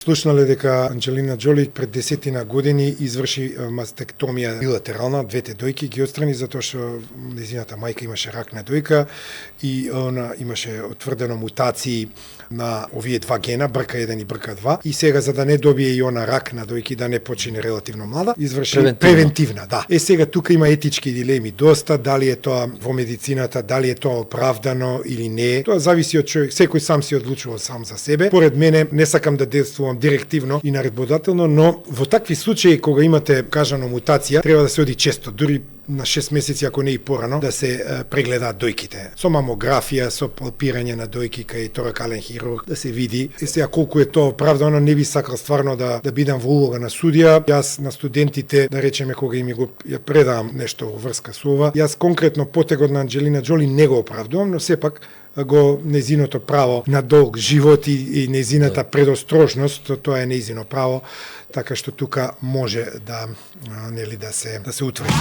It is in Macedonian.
Слушнале дека Анџелина Џоли пред 10 години изврши мастектомија билатерална, двете дојки ги отстрани затоа што нејзината мајка имаше рак на дојка и она имаше утврдено мутации на овие два гена, BRCA1 и BRCA2, и сега за да не добие и она рак на дојки, да не почине релативно млада, изврши превентивна, да. Сега тука има етички дилеми доста, дали е тоа во медицината, дали е тоа оправдано или не. Тоа зависи од човек, секој сам си одлучува сам за себе. Поред мене не сакам да действувам директивно и наредбодателно, но во такви случаи кога имате кажано мутација, треба да се оди често, дури на 6 месеци, ако не и порано, да се прегледаат дојките. Со мамографија, со палпирање на дојки кај торакален хирург, да се види. Сега колку е тоа оправдано, не би сакал стварно да бидам во улога на судија. Јас на студентите, да речеме, кога им го ја предавам нешто во врска со ова, јас конкретно потегот на Анџелина Џоли не го оправдувам, но сепак го нејзиното право на долг живот и нејзината предострожност, тоа е нејзино право, така што тука може да се утврди.